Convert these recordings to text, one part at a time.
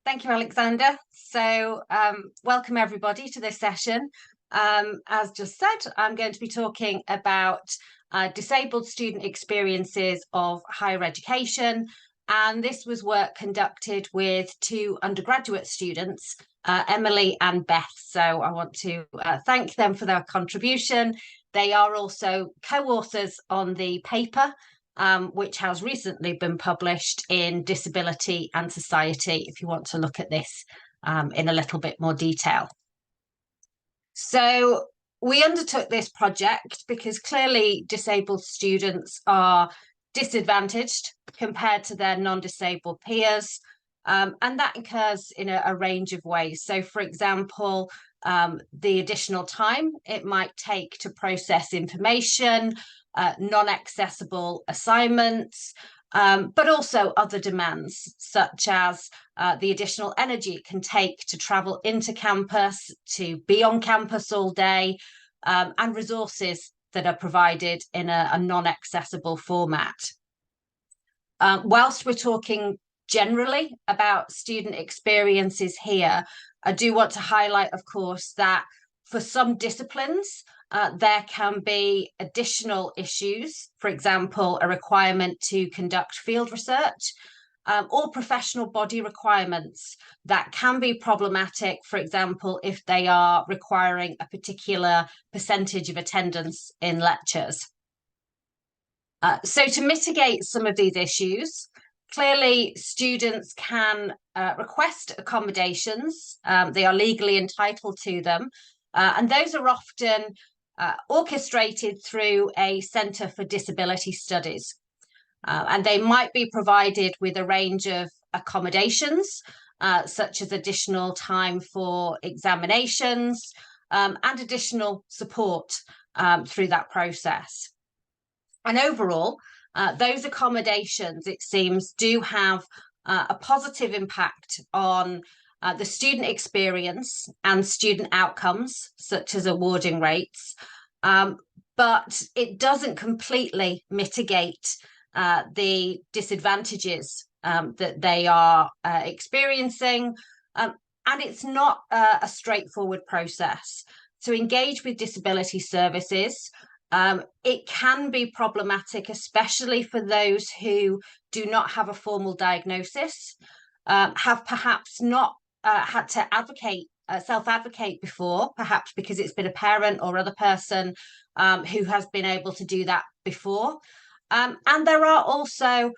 Thank you, Alexander. Welcome everybody to this session. As just said, I'm going to be talking about disabled student experiences of higher education. And this was work conducted with two undergraduate students, Emily and Beth. So I want to thank them for their contribution. They are also co-authors on the paper, which has recently been published in Disability and Society, if you want to look at this in a little bit more detail. So we undertook this project because clearly disabled students are disadvantaged compared to their non-disabled peers, and that occurs in a range of ways. So, for example, the additional time it might take to process information, non-accessible assignments, but also other demands, such as the additional energy it can take to travel into campus, to be on campus all day, and resources that are provided in a non-accessible format. Whilst we're talking generally about student experiences here, I do want to highlight, of course, that for some disciplines, there can be additional issues, for example, a requirement to conduct field research, or professional body requirements that can be problematic, for example, if they are requiring a particular percentage of attendance in lectures. So to mitigate some of these issues, clearly students can request accommodations. They are legally entitled to them, and those are often orchestrated through a Centre for Disability Studies. And they might be provided with a range of accommodations, such as additional time for examinations, and additional support through that process. And overall, those accommodations, it seems, do have a positive impact on the student experience and student outcomes, such as awarding rates, but it doesn't completely mitigate the disadvantages that they are experiencing, and it's not a straightforward process. To engage with disability services, it can be problematic, especially for those who do not have a formal diagnosis, have perhaps not had to self-advocate before, perhaps because it's been a parent or other person who has been able to do that before. And there are also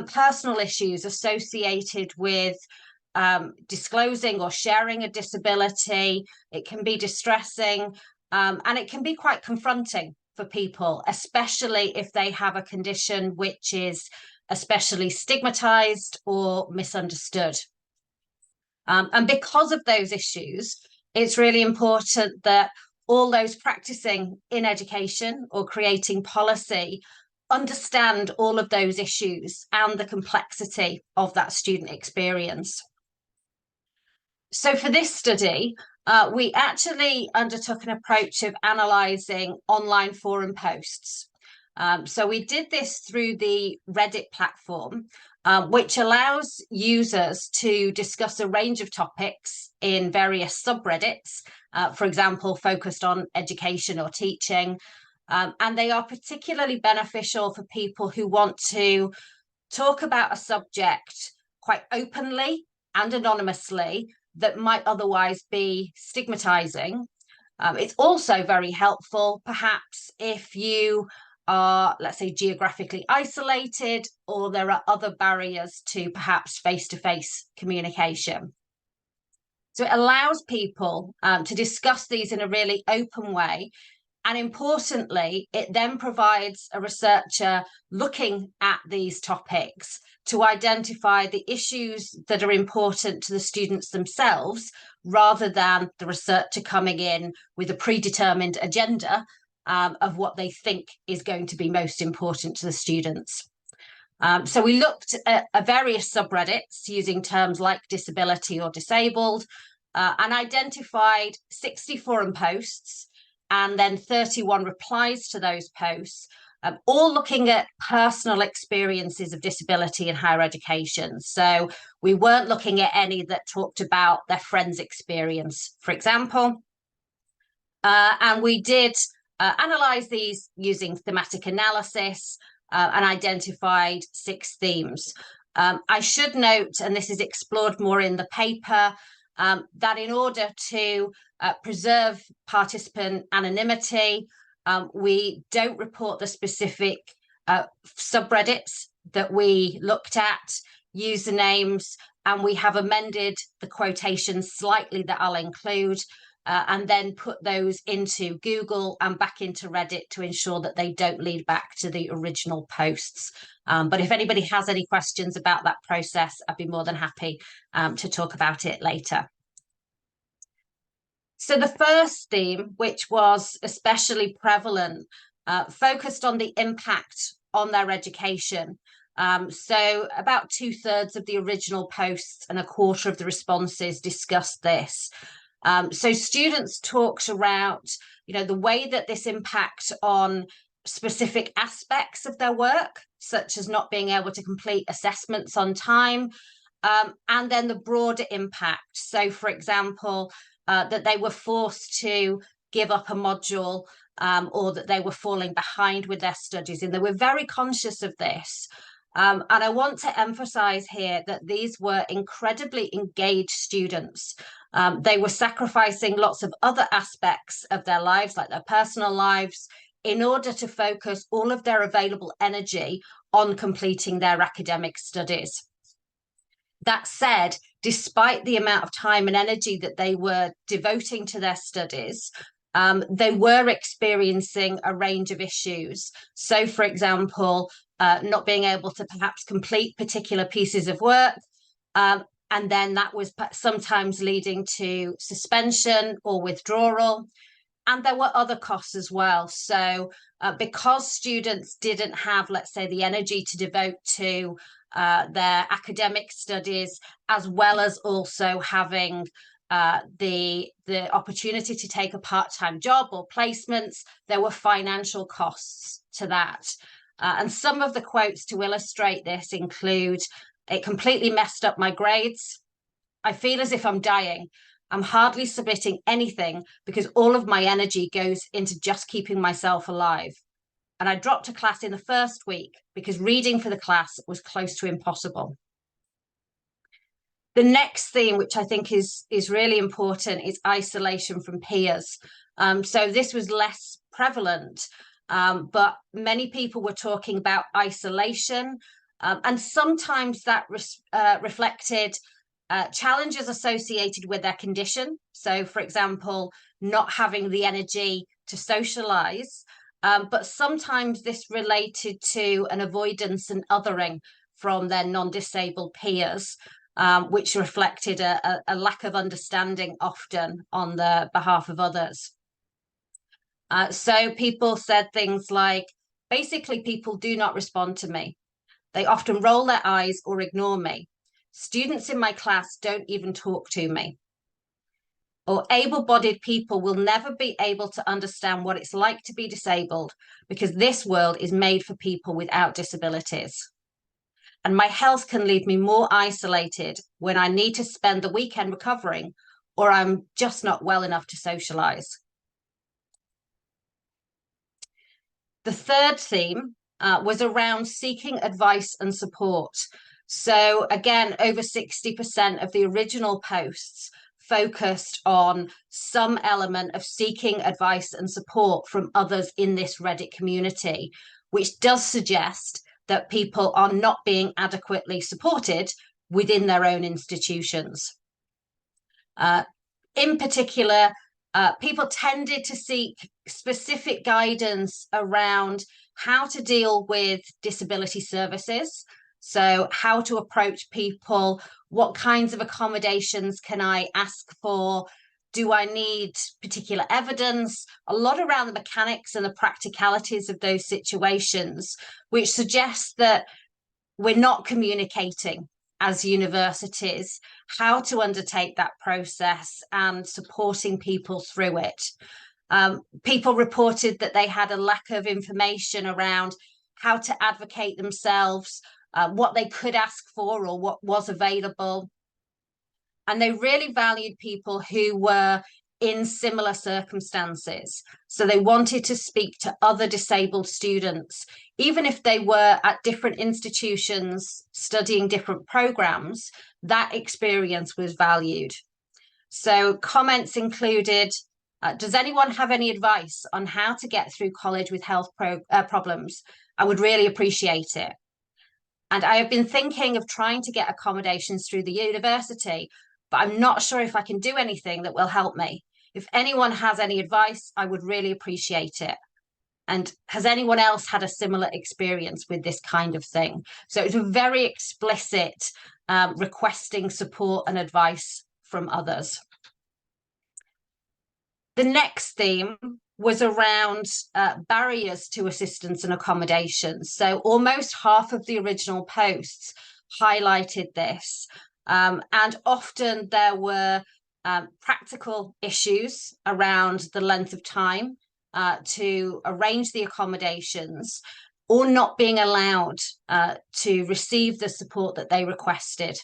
personal issues associated with disclosing or sharing a disability. It can be distressing, and it can be quite confronting for people, especially if they have a condition which is especially stigmatized or misunderstood. And because of those issues, it's really important that all those practicing in education or creating policy understand all of those issues and the complexity of that student experience. So for this study, we actually undertook an approach of analysing online forum posts. So we did this through the Reddit platform, which allows users to discuss a range of topics in various subreddits, for example, focused on education or teaching. And they are particularly beneficial for people who want to talk about a subject quite openly and anonymously that might otherwise be stigmatizing. It's also very helpful, perhaps, if you are, let's say, geographically isolated, or there are other barriers to perhaps face-to-face communication. So it allows people to discuss these in a really open way. And importantly, it then provides a researcher looking at these topics to identify the issues that are important to the students themselves, rather than the researcher coming in with a predetermined agenda of what they think is going to be most important to the students. So we looked at various subreddits using terms like disability or disabled, and identified 60 forum posts and then 31 replies to those posts, all looking at personal experiences of disability in higher education. So we weren't looking at any that talked about their friend's experience, for example. And we did analyze these using thematic analysis and identified 6 themes. I should note, and this is explored more in the paper, that in order to preserve participant anonymity, we don't report the specific subreddits that we looked at, usernames, and we have amended the quotations slightly that I'll include, and then put those into Google and back into Reddit to ensure that they don't lead back to the original posts. But if anybody has any questions about that process, I'd be more than happy to talk about it later. So the first theme, which was especially prevalent, focused on the impact on their education. So about 2/3 of the original posts and 1/4 of the responses discussed this. So students talked about, the way that this impacts on specific aspects of their work, such as not being able to complete assessments on time, and then the broader impact. So, for example, that they were forced to give up a module, or that they were falling behind with their studies, and they were very conscious of this. And I want to emphasize here that these were incredibly engaged students. They were sacrificing lots of other aspects of their lives, like their personal lives, in order to focus all of their available energy on completing their academic studies. That said, despite the amount of time and energy that they were devoting to their studies, they were experiencing a range of issues. So, for example, not being able to perhaps complete particular pieces of work, and then that was sometimes leading to suspension or withdrawal. And there were other costs as well. So because students didn't have, let's say, the energy to devote to their academic studies, as well as also having the opportunity to take a part-time job or placements, there were financial costs to that. And some of the quotes to illustrate this include, "It completely messed up my grades. I feel as if I'm dying. I'm hardly submitting anything because all of my energy goes into just keeping myself alive. And I dropped a class in the first week because reading for the class was close to impossible." The next theme, which I think is really important, is isolation from peers. So this was less prevalent, but many people were talking about isolation, and sometimes that reflected challenges associated with their condition. So, for example, not having the energy to socialize, but sometimes this related to an avoidance and othering from their non-disabled peers, which reflected a lack of understanding often on the behalf of others. So people said things like, basically, people do not respond to me. They often roll their eyes or ignore me. Students in my class don't even talk to me. Or able-bodied people will never be able to understand what it's like to be disabled because this world is made for people without disabilities. And my health can leave me more isolated when I need to spend the weekend recovering, or I'm just not well enough to socialize. The third theme was around seeking advice and support. So again, over 60% of the original posts focused on some element of seeking advice and support from others in this Reddit community, which does suggest that people are not being adequately supported within their own institutions. In particular, people tended to seek specific guidance around how to deal with disability services. So how to approach people, what kinds of accommodations can I ask for? Do I need particular evidence? A lot around the mechanics and the practicalities of those situations, which suggests that we're not communicating as universities how to undertake that process and supporting people through it. People reported that they had a lack of information around how to advocate themselves, what they could ask for or what was available. And they really valued people who were in similar circumstances. So they wanted to speak to other disabled students, even if they were at different institutions studying different programs, that experience was valued. So comments included, does anyone have any advice on how to get through college with health problems? I would really appreciate it. And I have been thinking of trying to get accommodations through the university, but I'm not sure if I can do anything that will help me. If anyone has any advice, I would really appreciate it. And has anyone else had a similar experience with this kind of thing? So it's a very explicit requesting support and advice from others. The next theme was around barriers to assistance and accommodation. So almost half of the original posts highlighted this. And often there were practical issues around the length of time to arrange the accommodations, or not being allowed to receive the support that they requested.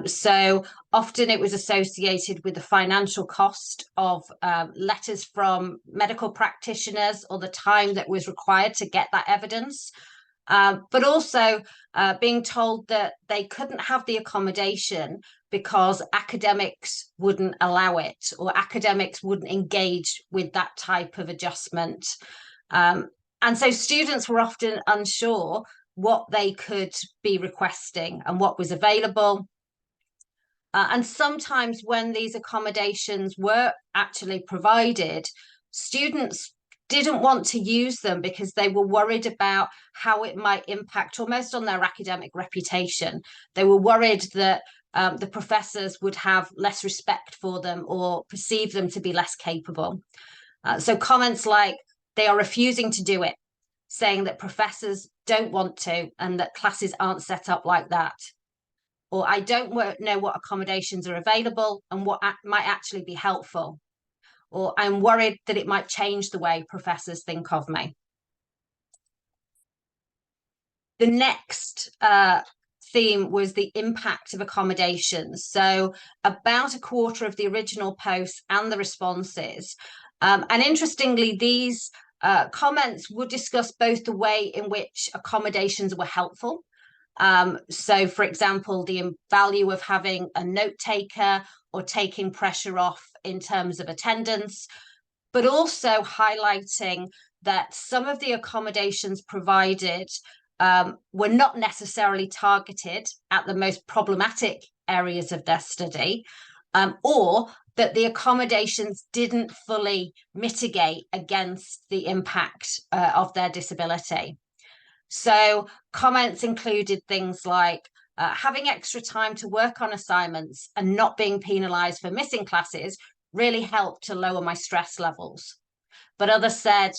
So often it was associated with the financial cost of letters from medical practitioners or the time that was required to get that evidence, but also being told that they couldn't have the accommodation because academics wouldn't allow it, or academics wouldn't engage with that type of adjustment. And so students were often unsure what they could be requesting and what was available. And sometimes when these accommodations were actually provided, students didn't want to use them because they were worried about how it might impact almost on their academic reputation. They were worried that the professors would have less respect for them or perceive them to be less capable. So comments like, they are refusing to do it, saying that professors don't want to and that classes aren't set up like that. Or I don't know what accommodations are available and what might actually be helpful. Or I'm worried that it might change the way professors think of me. The next theme was the impact of accommodations. So about a quarter of the original posts and the responses. And interestingly, these comments would discuss both the way in which accommodations were helpful. So, for example, the value of having a note taker or taking pressure off in terms of attendance, but also highlighting that some of the accommodations provided were not necessarily targeted at the most problematic areas of their study, or that the accommodations didn't fully mitigate against the impact of their disability. So comments included things like having extra time to work on assignments and not being penalised for missing classes really helped to lower my stress levels. But others said,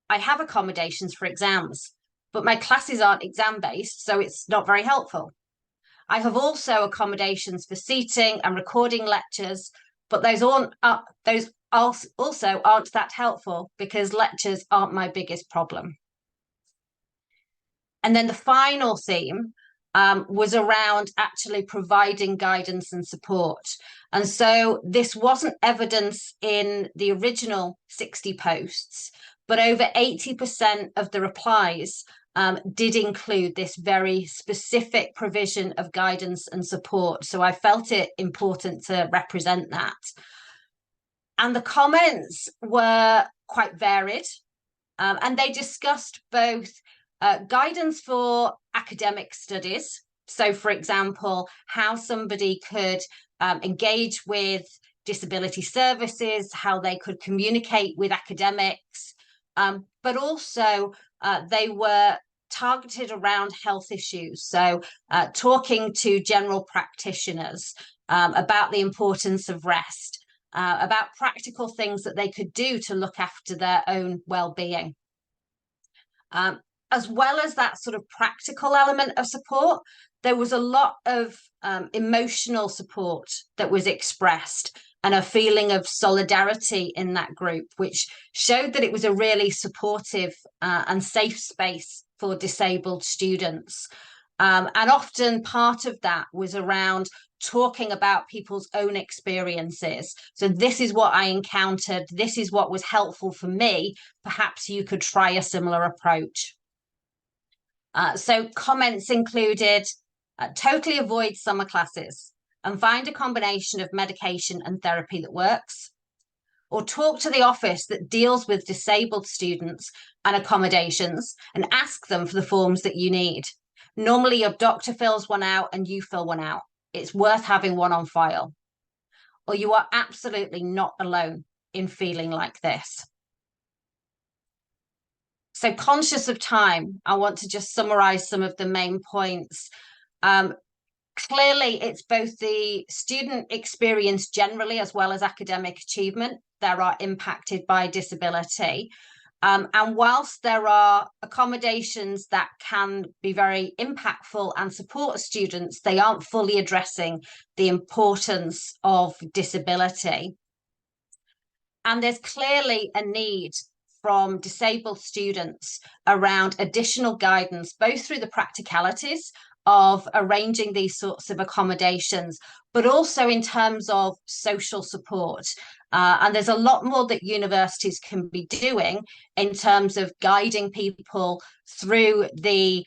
I have accommodations for exams, but my classes aren't exam-based, so it's not very helpful. I have also accommodations for seating and recording lectures, but those also aren't that helpful because lectures aren't my biggest problem. And then the final theme was around actually providing guidance and support. And so this wasn't evidence in the original 60 posts, but over 80% of the replies did include this very specific provision of guidance and support. So I felt it important to represent that. And the comments were quite varied, and they discussed both guidance for academic studies. So, for example, how somebody could engage with disability services, how they could communicate with academics, but also they were targeted around health issues. So talking to general practitioners about the importance of rest, about practical things that they could do to look after their own well-being. As well as that sort of practical element of support, there was a lot of emotional support that was expressed. and a feeling of solidarity in that group, which showed that it was a really supportive and safe space for disabled students. And often part of that was around talking about people's own experiences. So this is what I encountered. This is what was helpful for me. Perhaps you could try a similar approach. So comments included, totally avoid summer classes and find a combination of medication and therapy that works. Or talk to the office that deals with disabled students and accommodations and ask them for the forms that you need. Normally your doctor fills one out and you fill one out. It's worth having one on file. Or you are absolutely not alone in feeling like this. So conscious of time, I want to just summarize some of the main points. Clearly, it's both the student experience generally as well as academic achievement that are impacted by disability. And whilst there are accommodations that can be very impactful and support students, they aren't fully addressing the importance of disability. And there's clearly a need from disabled students around additional guidance, both through the practicalities of arranging these sorts of accommodations, but also in terms of social support. And there's a lot more that universities can be doing in terms of guiding people through the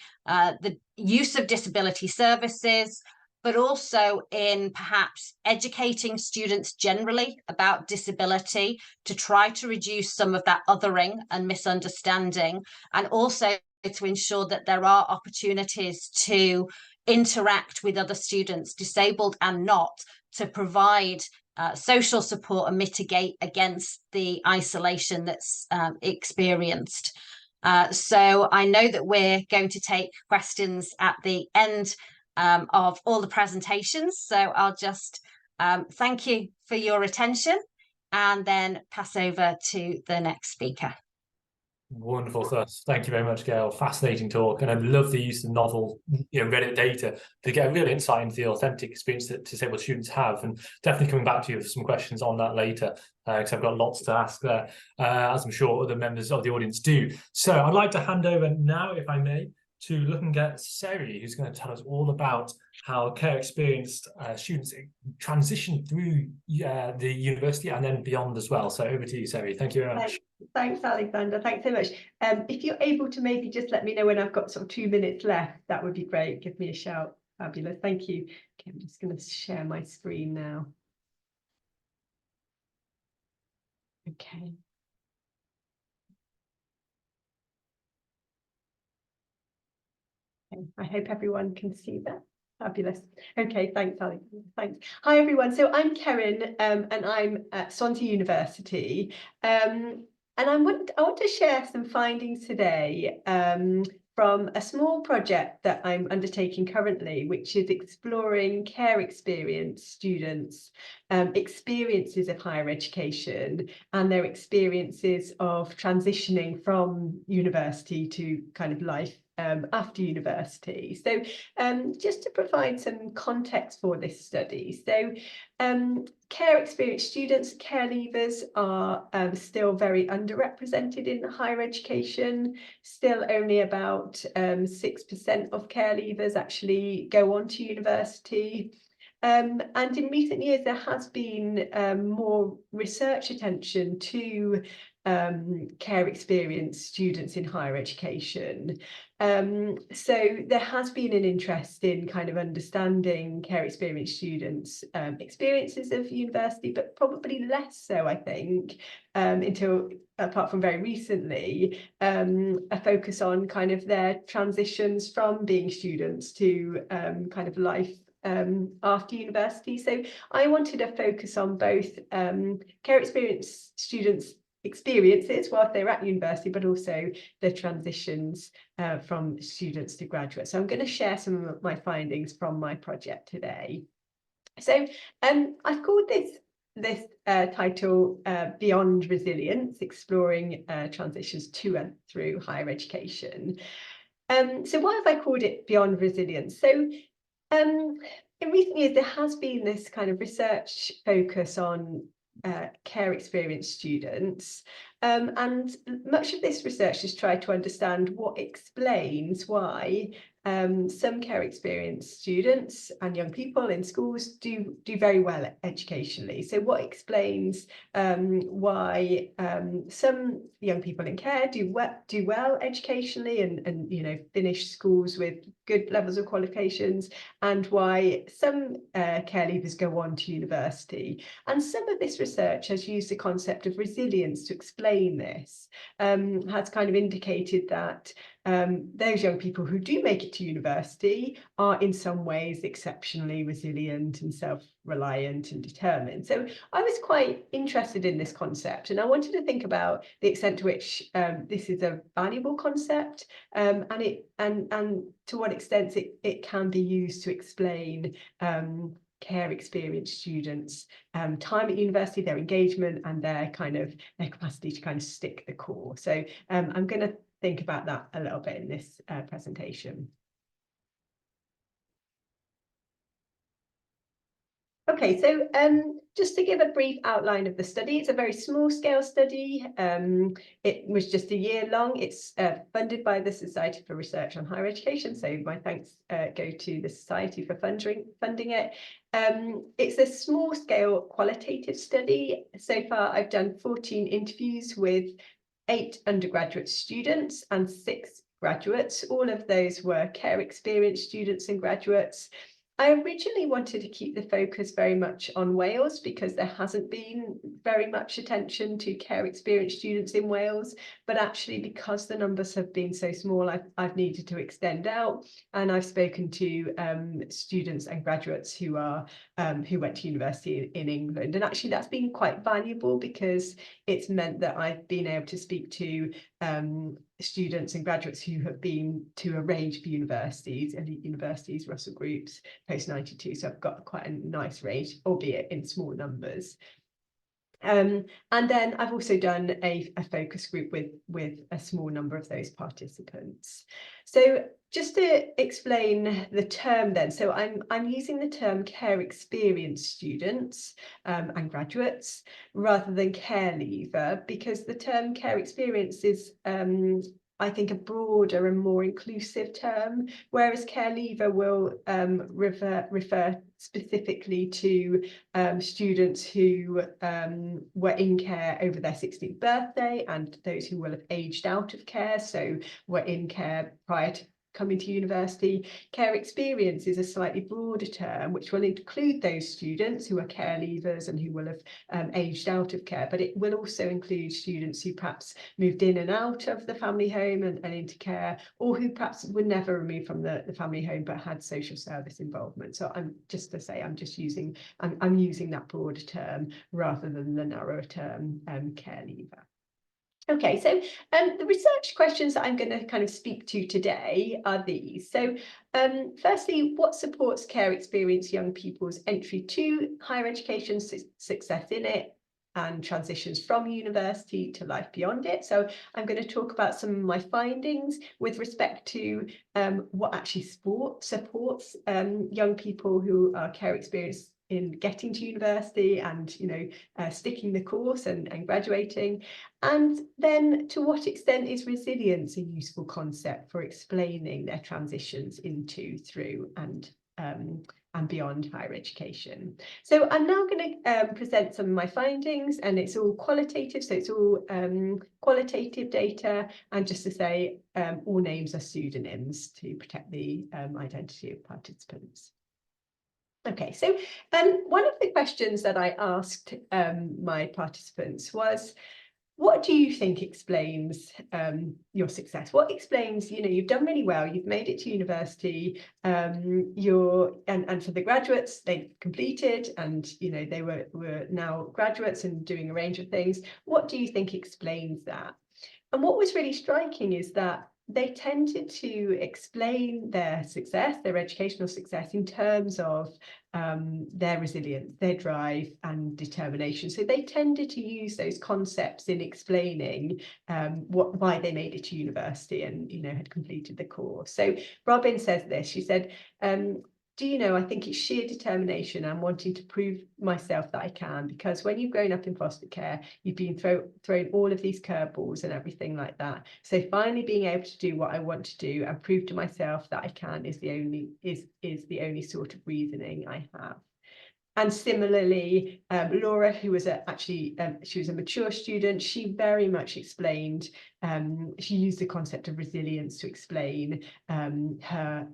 use of disability services, but also in perhaps educating students generally about disability to try to reduce some of that othering and misunderstanding, and also to ensure that there are opportunities to interact with other students, disabled and not, to provide social support and mitigate against the isolation that's experienced. So I know that we're going to take questions at the end of all the presentations. So I'll just thank you for your attention and then pass over to the next speaker. Wonderful stuff. Thank you very much, Gail. Fascinating talk. And I love the use of novel, Reddit data to get a real insight into the authentic experience that disabled students have. And definitely coming back to you with some questions on that later, because I've got lots to ask there, as I'm sure other members of the audience do. So I'd like to hand over now, if I may, to looking at SRHE, who's going to tell us all about how care experienced students transition through the university and then beyond as well. So over to you, SRHE. Thank you very much. Thanks, Alexander. Thanks so much. If you're able to maybe just let me know when I've got sort of 2 minutes left, that would be great. Give me a shout. Fabulous. Thank you. Okay, I'm just going to share my screen now. Okay. I hope everyone can see that. Fabulous. Okay, thanks, Alex. Thanks. Hi, everyone. So I'm Karen, and I'm at Swansea University. And I want to share some findings today from a small project that I'm undertaking currently, which is exploring care experience students' experiences of higher education and their experiences of transitioning from university to kind of life after university. So just to provide some context for this study. So care experience students, care leavers are still very underrepresented in higher education. Still only about 6% of care leavers actually go on to university. And in recent years, there has been more research attention to care experience students in higher education. So there has been an interest in kind of understanding care experience students' experiences of university, but probably less so, I think, until apart from very recently, a focus on kind of their transitions from being students to kind of life after university. So I wanted to focus on both care experience students' experiences whilst they're at university, but also the transitions from students to graduates. So I'm going to share some of my findings from my project today. So I've called this title Beyond Resilience, Exploring Transitions to and Through Higher Education. So why have I called it Beyond Resilience? So in recent years, there has been this kind of research focus on care experience students, and much of this research has tried to understand what explains why some care experience students and young people in schools do very well educationally. So what explains why some young people in care do well educationally and you know, finish schools with good levels of qualifications, and why some care leavers go on to university. And some of this research has used the concept of resilience to explain this, has kind of indicated that those young people who do make it to university are in some ways exceptionally resilient and self-reliant and determined. So I was quite interested in this concept, and I wanted to think about the extent to which this is a valuable concept, and to what extent it can be used to explain care experience students' time at university, their engagement, and their capacity to kind of stick the core. So I'm going to think about that a little bit in this presentation. Okay, so just to give a brief outline of the study, it's a very small scale study. It was just a year long. It's funded by the Society for Research on Higher Education, so my thanks go to the Society for funding it. It's a small scale qualitative study. So far, I've done 14 interviews with 8 undergraduate students and 6 graduates. All of those were care experience students and graduates. I originally wanted to keep the focus very much on Wales because there hasn't been very much attention to care experience students in Wales, but actually because the numbers have been so small, I've needed to extend out, and I've spoken to students and graduates who went to university in England, and actually that's been quite valuable because it's meant that I've been able to speak to students and graduates who have been to a range of universities, elite universities, Russell Groups, post-92, so I've got quite a nice range, albeit in small numbers. And then I've also done a focus group with a small number of those participants. So just to explain the term then, so I'm using the term care experience students and graduates rather than care leaver, because the term care experience is I think a broader and more inclusive term, whereas care leaver will refer specifically to students who were in care over their 16th birthday and those who will have aged out of care, so were in care prior to coming to university. Care experience is a slightly broader term, which will include those students who are care leavers and who will have aged out of care, but it will also include students who perhaps moved in and out of the family home and into care, or who perhaps were never removed from the family home but had social service involvement. So I'm using that broader term rather than the narrower term care leaver. Okay, so the research questions that I'm going to kind of speak to today are these. So firstly, what supports care experience young people's entry to higher education, success in it, and transitions from university to life beyond it? So I'm going to talk about some of my findings with respect to what actually supports young people who are care experienced in getting to university and, you know, sticking the course and graduating. And then to what extent is resilience a useful concept for explaining their transitions into, through, and beyond higher education. So I'm now going to present some of my findings, and it's all qualitative, so it's all qualitative data, and just to say all names are pseudonyms to protect the identity of participants. Okay, so one of the questions that I asked my participants was, what do you think explains your success? What explains, you know, you've done really well, you've made it to university, and for the graduates, they've completed, and, you know, they were now graduates and doing a range of things. What do you think explains that? And what was really striking is that they tended to explain their success, their educational success, in terms of their resilience, their drive and determination. So they tended to use those concepts in explaining why they made it to university and, you know, had completed the course. So Robin says this, she said, do you know, I think it's sheer determination and wanting to prove myself that I can, because when you've grown up in foster care, you've been thrown all of these curveballs and everything like that. So finally being able to do what I want to do and prove to myself that I can is the only sort of reasoning I have. And similarly, Laura, who was she was a mature student, she very much explained, she used the concept of resilience to explain her,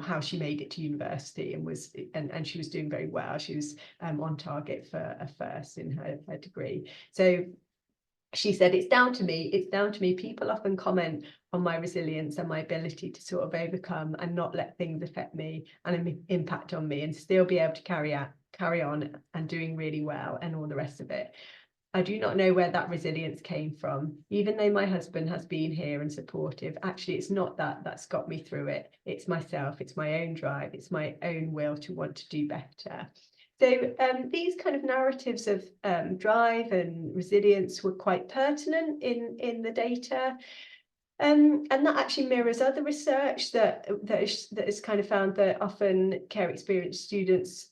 how she made it to university, and she was doing very well. She was on target for a first in her degree. So she said, it's down to me. People often comment on my resilience and my ability to sort of overcome and not let things affect me and impact on me, and still be able to carry on and doing really well and all the rest of it. I do not know where that resilience came from. Even though my husband has been here and supportive, actually it's not that's got me through it. It's myself, it's my own drive, it's my own will to want to do better. So these kind of narratives of drive and resilience were quite pertinent in the data. And that actually mirrors other research that has kind of found that often care experienced students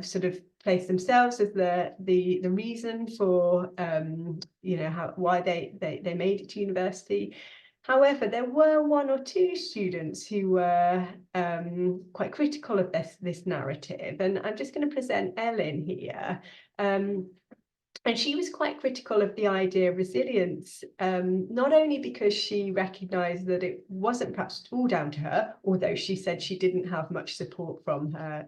sort of place themselves as the reason for why they made it to university. However, there were 1 or 2 students who were quite critical of this narrative, and I'm just going to present Ellen here. And she was quite critical of the idea of resilience, not only because she recognised that it wasn't perhaps all down to her, although she said she didn't have much support from her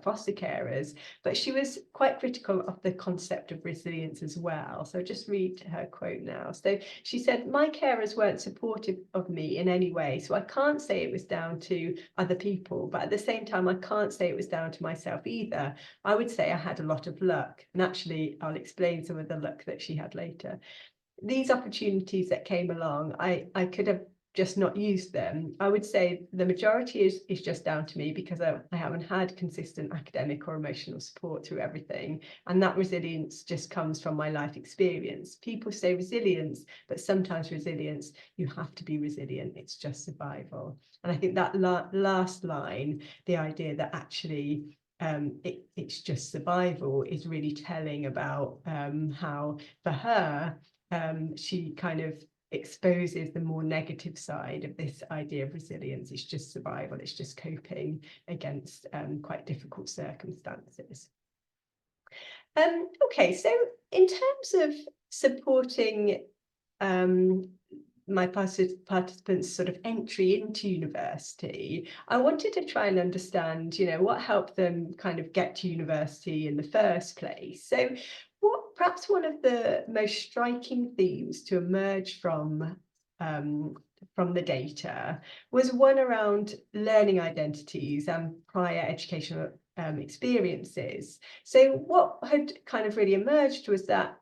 foster carers, but she was quite critical of the concept of resilience as well. So just read her quote now. So she said, my carers weren't supportive of me in any way, so I can't say it was down to other people, but at the same time I can't say it was down to myself either. I would say I had a lot of luck, and actually I'll explain some of the luck that she had later. These opportunities that came along, I could have just not used them. I would say the majority is just down to me, because I haven't had consistent academic or emotional support through everything, and that resilience just comes from my life experience. People say resilience, but sometimes resilience, you have to be resilient, it's just survival. And I think that last line, the idea that actually it's just survival, is really telling about how for her she kind of exposes the more negative side of this idea of resilience. It's just survival, it's just coping against quite difficult circumstances. Okay, so in terms of supporting my participants' sort of entry into university, I wanted to try and understand, what helped them kind of get to university in the first place. So perhaps one of the most striking themes to emerge from the data was one around learning identities and prior educational experiences. So what had kind of really emerged was that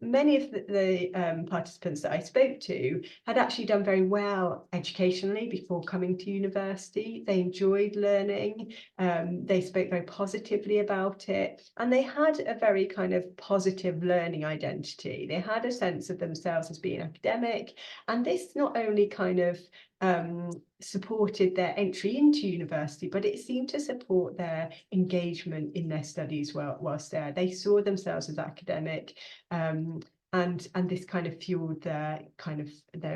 many of the participants that I spoke to had actually done very well educationally before coming to university. They enjoyed learning, they spoke very positively about it, and they had a very kind of positive learning identity. They had a sense of themselves as being academic, and this not only kind of supported their entry into university, but it seemed to support their engagement in their studies whilst there. They saw themselves as academic, and this kind of fueled their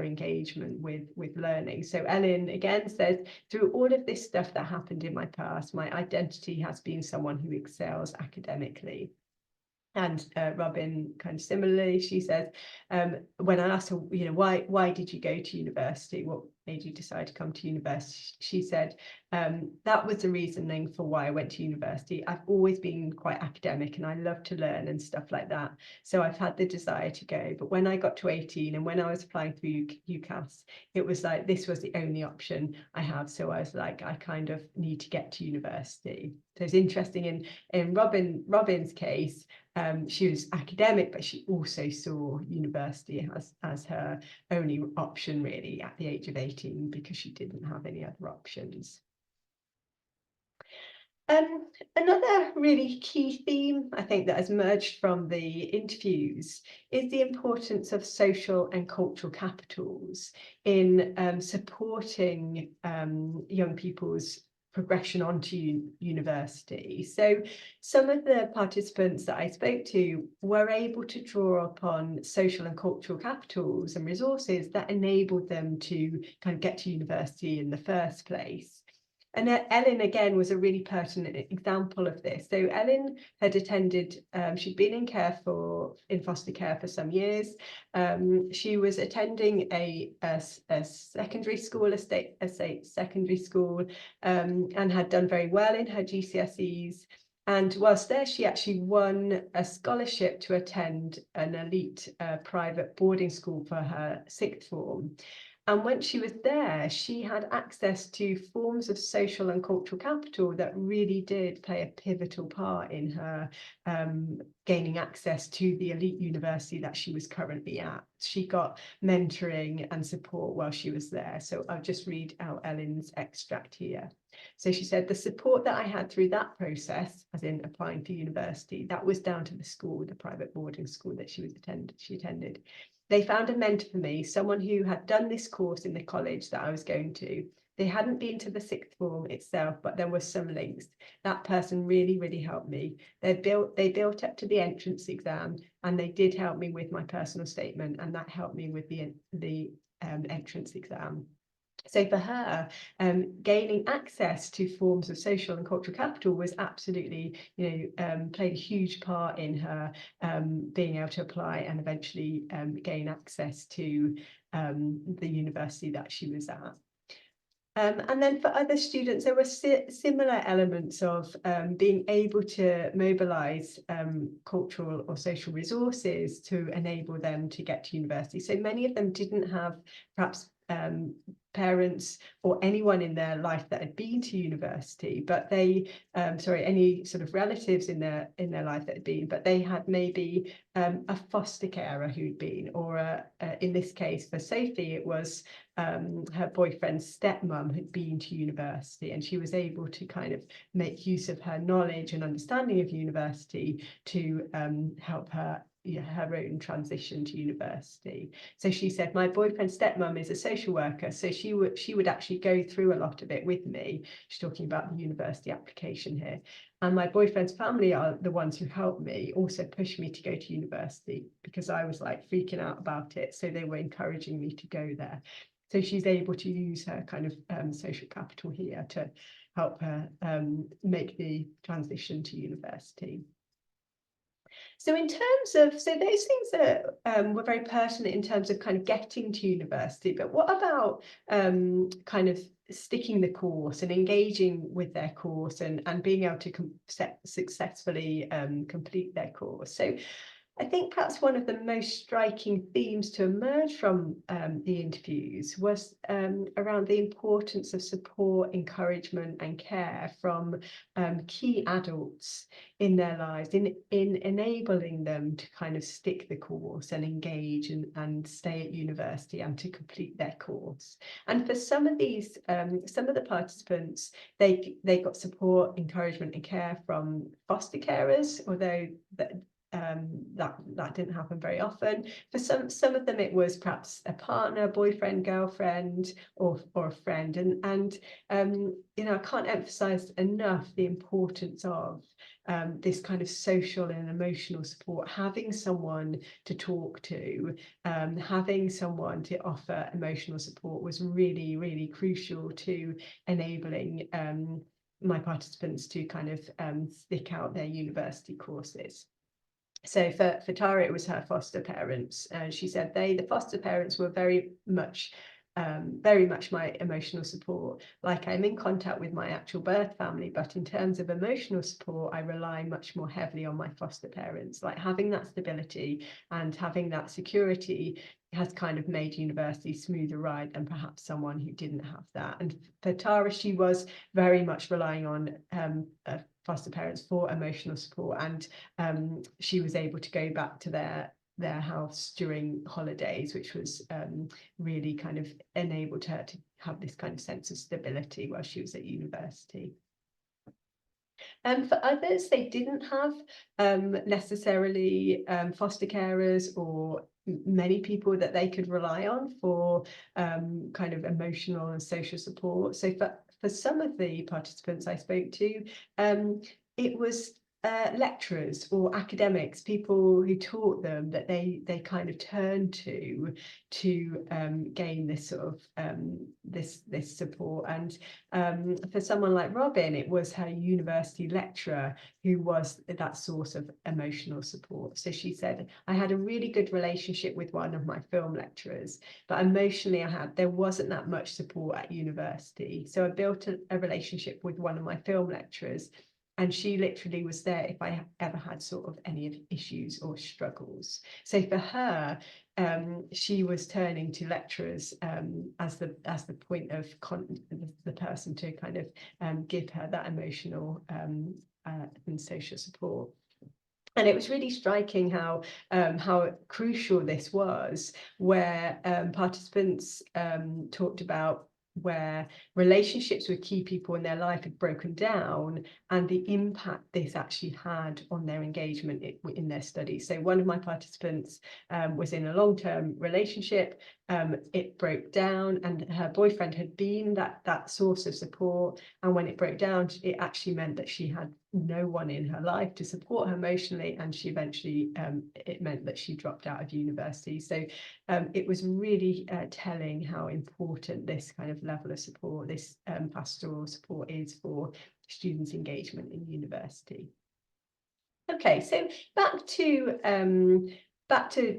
engagement with learning. So Ellen again says, through all of this stuff that happened in my past, my identity has been someone who excels academically. And Robin, kind of similarly, she says, when I asked her, why did you go to university? What made you decide to come to university? She said, that was the reasoning for why I went to university. I've always been quite academic and I love to learn and stuff like that. So I've had the desire to go. But when I got to 18 and when I was applying through UCAS, it was like, this was the only option I have. So I was like, I kind of need to get to university. So it's interesting in Robin's case, she was academic, but she also saw university as her only option really at the age of 18, because she didn't have any other options. Another really key theme, I think, that has emerged from the interviews is the importance of social and cultural capitals in supporting young people's progression onto university. So some of the participants that I spoke to were able to draw upon social and cultural capitals and resources that enabled them to kind of get to university in the first place. And Ellen, again, was a really pertinent example of this. So Ellen had attended, she'd been in foster care for some years. She was attending a secondary school, a state secondary school, and had done very well in her GCSEs. And whilst there, she actually won a scholarship to attend an elite private boarding school for her sixth form. And when she was there, she had access to forms of social and cultural capital that really did play a pivotal part in her gaining access to the elite university that she was currently at. She got mentoring and support while she was there. So I'll just read out Ellen's extract here. So she said, the support that I had through that process, as in applying for university, that was down to the school, the private boarding school that she attended. They found a mentor for me, someone who had done this course in the college that I was going to. They hadn't been to the sixth form itself, but there were some links. That person really, really helped me. They built up to the entrance exam, and they did help me with my personal statement, and that helped me with the entrance exam. So for her, gaining access to forms of social and cultural capital was absolutely, played a huge part in her being able to apply and eventually gain access to the university that she was at. And then for other students, there were similar elements of being able to mobilise cultural or social resources to enable them to get to university. So many of them didn't have perhaps parents or anyone in their life that had been to university, but they any sort of relatives in their life that had been, but they had maybe a foster carer who'd been, or in this case for Sophie, it was her boyfriend's stepmom had been to university, and she was able to kind of make use of her knowledge and understanding of university to help her her own transition to university. So she said, my boyfriend's stepmom is a social worker, so she would actually go through a lot of it with me. She's talking about the university application here. And my boyfriend's family are the ones who helped me, also push me to go to university, because I was like freaking out about it. So they were encouraging me to go there. So she's able to use her kind of social capital here to help her make the transition to university. So in terms of, so those things that were very pertinent in terms of kind of getting to university, but what about kind of sticking the course and engaging with their course and being able to successfully complete their course? So I think perhaps one of the most striking themes to emerge from the interviews was around the importance of support, encouragement and care from key adults in their lives, in enabling them to kind of stick the course and engage and stay at university and to complete their course. And for some of these, some of the participants, they got support, encouragement and care from foster carers, although that didn't happen very often. For some of them, it was perhaps a partner, boyfriend, girlfriend, or a friend. And I can't emphasize enough the importance of this kind of social and emotional support, having someone to talk to, having someone to offer emotional support was really, really crucial to enabling my participants to kind of stick out their university courses. So for Tara, it was her foster parents. She said the foster parents were very much my emotional support. Like, I'm in contact with my actual birth family, but in terms of emotional support, I rely much more heavily on my foster parents. Like, having that stability and having that security has kind of made university smoother ride than perhaps someone who didn't have that. And for Tara, she was very much relying on foster parents for emotional support, and she was able to go back to their house during holidays, which was really kind of enabled her to have this kind of sense of stability while she was at university. For others, they didn't have necessarily foster carers or many people that they could rely on for kind of emotional and social support. So for some of the participants I spoke to, it was lecturers or academics, people who taught them, that they kind of turned to gain this sort of this support. And for someone like Robin, it was her university lecturer who was that source of emotional support. So she said, I had a really good relationship with one of my film lecturers, but emotionally there wasn't that much support at university. So I built a relationship with one of my film lecturers, and she literally was there if I ever had sort of any issues or struggles. So for her, she was turning to lecturers as the point of the person to kind of give her that emotional and social support. And it was really striking how crucial this was, where participants talked about where relationships with key people in their life had broken down and the impact this actually had on their engagement in their studies. So one of my participants was in a long-term relationship. It broke down, and her boyfriend had been that source of support. And when it broke down, it actually meant that she had no one in her life to support her emotionally, and she eventually it meant that she dropped out of university. So it was really telling how important this kind of level of support, this pastoral support, is for students' engagement in university. Okay, so back to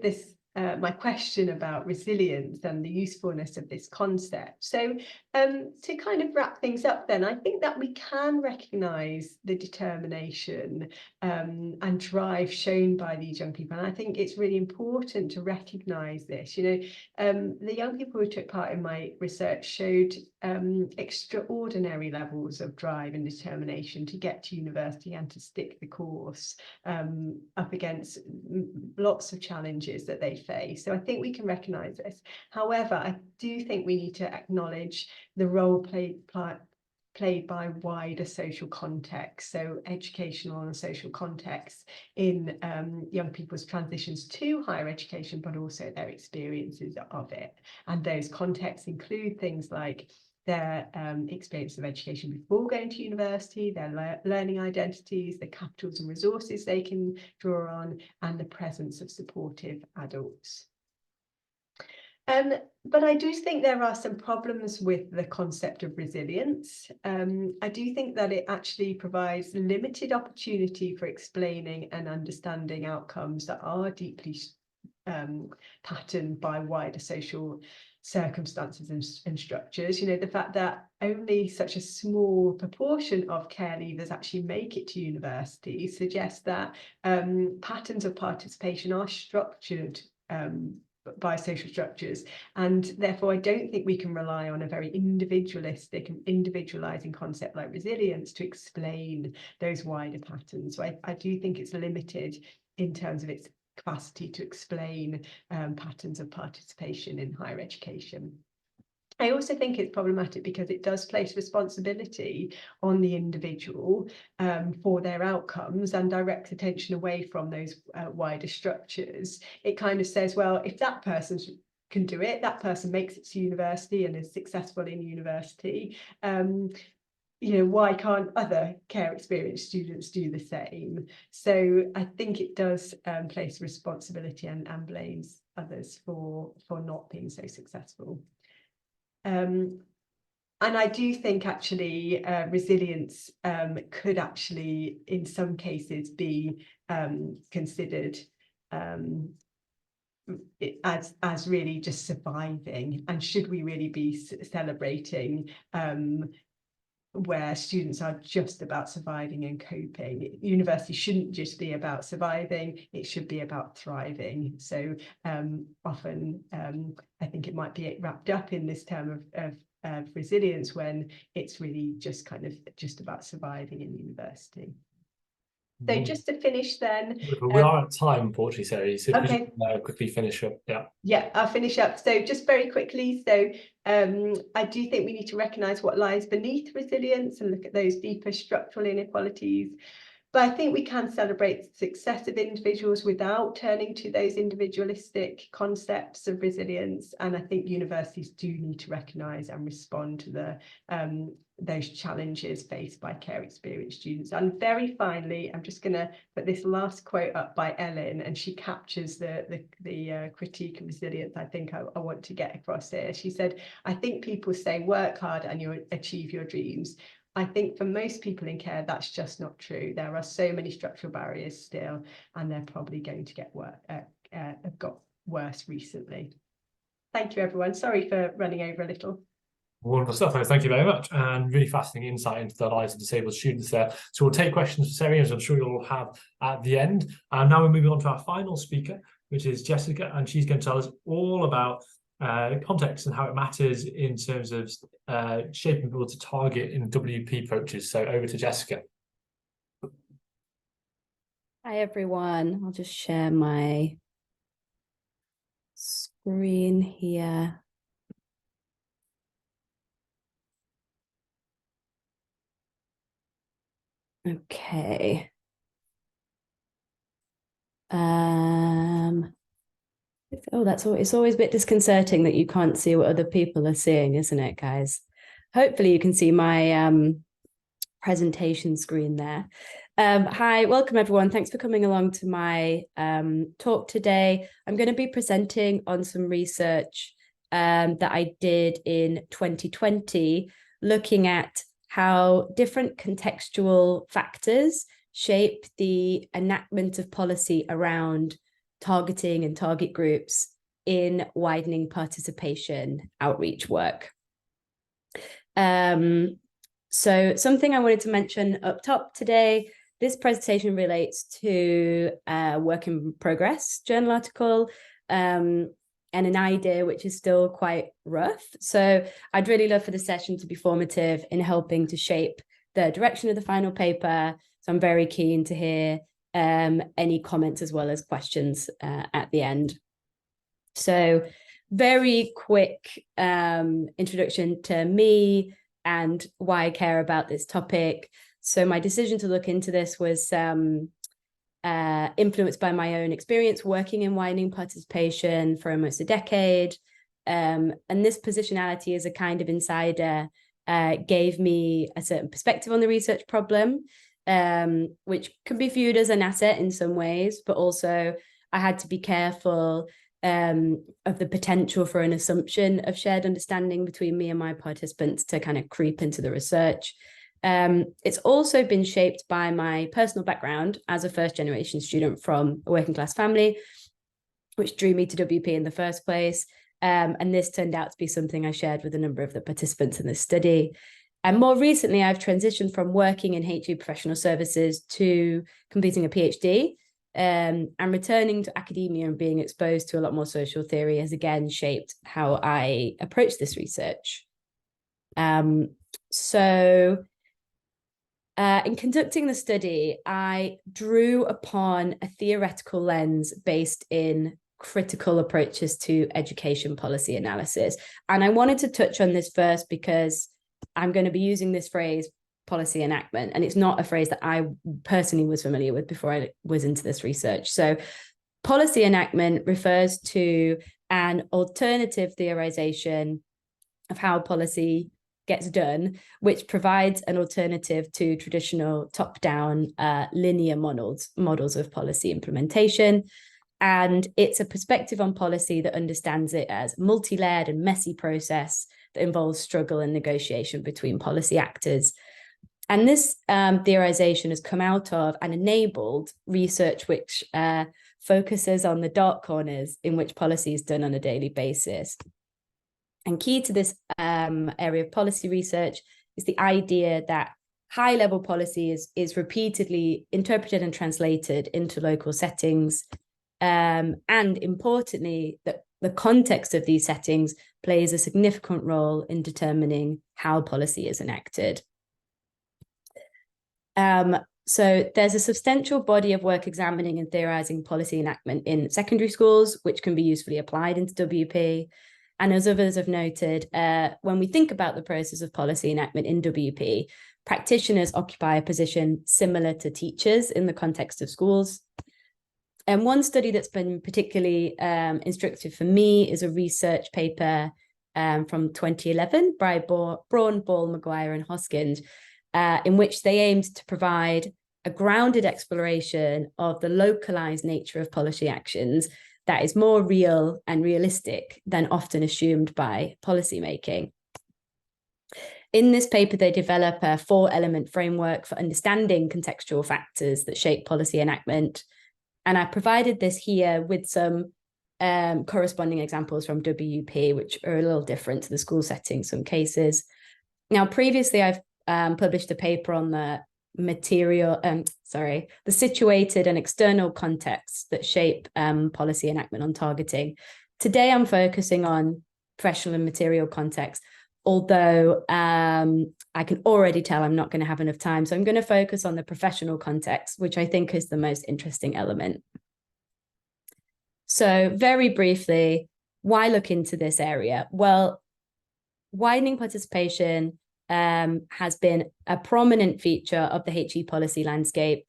this my question about resilience and the usefulness of this concept. So to kind of wrap things up then, I think that we can recognise the determination and drive shown by these young people. And I think it's really important to recognise this. You know, the young people who took part in my research showed extraordinary levels of drive and determination to get to university and to stick the course up against lots of challenges that they face. So I think we can recognise this. However, I do think we need to acknowledge the role played by wider social context, so educational and social context in young people's transitions to higher education, but also their experiences of it. And those contexts include things like their experience of education before going to university, their learning identities, the capitals and resources they can draw on, and the presence of supportive adults. But I do think there are some problems with the concept of resilience. I do think that it actually provides limited opportunity for explaining and understanding outcomes that are deeply patterned by wider social circumstances and structures. You know, the fact that only such a small proportion of care leavers actually make it to university suggests that patterns of participation are structured by social structures, and therefore I don't think we can rely on a very individualistic and individualizing concept like resilience to explain those wider patterns. So I do think it's limited in terms of its capacity to explain patterns of participation in higher education. I also think it's problematic because it does place responsibility on the individual for their outcomes and directs attention away from those wider structures. It kind of says, well, if that person can do it, that person makes it to university and is successful in university, you know, why can't other care experienced students do the same? So I think it does place responsibility and blames others for not being so successful. And I do think actually resilience could actually in some cases be considered as really just surviving. And should we really be celebrating where students are just about surviving and coping? University shouldn't just be about surviving, it should be about thriving. So often I think it might be wrapped up in this term of resilience when it's really just kind of just about surviving in university. So just to finish then, we are at time, unfortunately, Sarah. So okay. could you quickly finish up? Yeah, I'll finish up. So just very quickly, so I do think we need to recognise what lies beneath resilience and look at those deeper structural inequalities. But I think we can celebrate the success of individuals without turning to those individualistic concepts of resilience. And I think universities do need to recognise and respond to those challenges faced by care experienced students. And very finally, I'm just going to put this last quote up by Ellen, and she captures the critique of resilience I think I want to get across here. She said, "I think people say work hard and you'll achieve your dreams. I think for most people in care, that's just not true. There are so many structural barriers still, and they're probably going to get have got worse recently." Thank you, everyone. Sorry for running over a little. Wonderful stuff. Thank you very much, and really fascinating insight into the lives of disabled students there. So we'll take questions for Sarah, as I'm sure you'll all have at the end. And now we're moving on to our final speaker, which is Jessica, and she's going to tell us all about context and how it matters in terms of shaping people to target in WP approaches. So over to Jessica. Hi, everyone. I'll just share my screen here. Okay. Oh, it's always a bit disconcerting that you can't see what other people are seeing, isn't it, guys? Hopefully you can see my presentation screen there. Hi, welcome everyone. Thanks for coming along to my talk today. I'm going to be presenting on some research that I did in 2020, looking at how different contextual factors shape the enactment of policy around targeting and target groups in widening participation outreach work. So something I wanted to mention up top today, this presentation relates to a work in progress journal article and an idea which is still quite rough. So I'd really love for the session to be formative in helping to shape the direction of the final paper. So I'm very keen to hear any comments as well as questions at the end. So very quick introduction to me and why I care about this topic. So my decision to look into this was influenced by my own experience working in widening participation for almost a decade. And this positionality as a kind of insider gave me a certain perspective on the research problem, which can be viewed as an asset in some ways, but also I had to be careful of the potential for an assumption of shared understanding between me and my participants to kind of creep into the research. It's also been shaped by my personal background as a first-generation student from a working-class family, which drew me to WP in the first place. And this turned out to be something I shared with a number of the participants in this study. And more recently, I've transitioned from working in HE professional services to completing a PhD. And returning to academia and being exposed to a lot more social theory has again shaped how I approach this research. In conducting the study, I drew upon a theoretical lens based in critical approaches to education policy analysis. And I wanted to touch on this first because I'm going to be using this phrase, policy enactment, and it's not a phrase that I personally was familiar with before I was into this research. So policy enactment refers to an alternative theorization of how policy gets done, which provides an alternative to traditional top-down linear models of policy implementation. And it's a perspective on policy that understands it as a multi-layered and messy process that involves struggle and negotiation between policy actors. And this theorization has come out of and enabled research which focuses on the dark corners in which policy is done on a daily basis. And key to this area of policy research is the idea that high-level policy is repeatedly interpreted and translated into local settings. And importantly, that the context of these settings plays a significant role in determining how policy is enacted. So there's a substantial body of work examining and theorizing policy enactment in secondary schools, which can be usefully applied into WP. And as others have noted, when we think about the process of policy enactment in WP, practitioners occupy a position similar to teachers in the context of schools. And one study that's been particularly instructive for me is a research paper from 2011 by Braun, Ball, Maguire and Hoskins, in which they aimed to provide a grounded exploration of the localized nature of policy actions that is more real and realistic than often assumed by policymaking. In this paper, they develop a 4-element framework for understanding contextual factors that shape policy enactment. And I provided this here with some corresponding examples from WP, which are a little different to the school setting in some cases. Now, previously, I've published a paper on the situated and external contexts that shape policy enactment on targeting. Today, I'm focusing on professional and material context, although I can already tell I'm not going to have enough time. So I'm going to focus on the professional context, which I think is the most interesting element. So very briefly, why look into this area? Well, widening participation has been a prominent feature of the HE policy landscape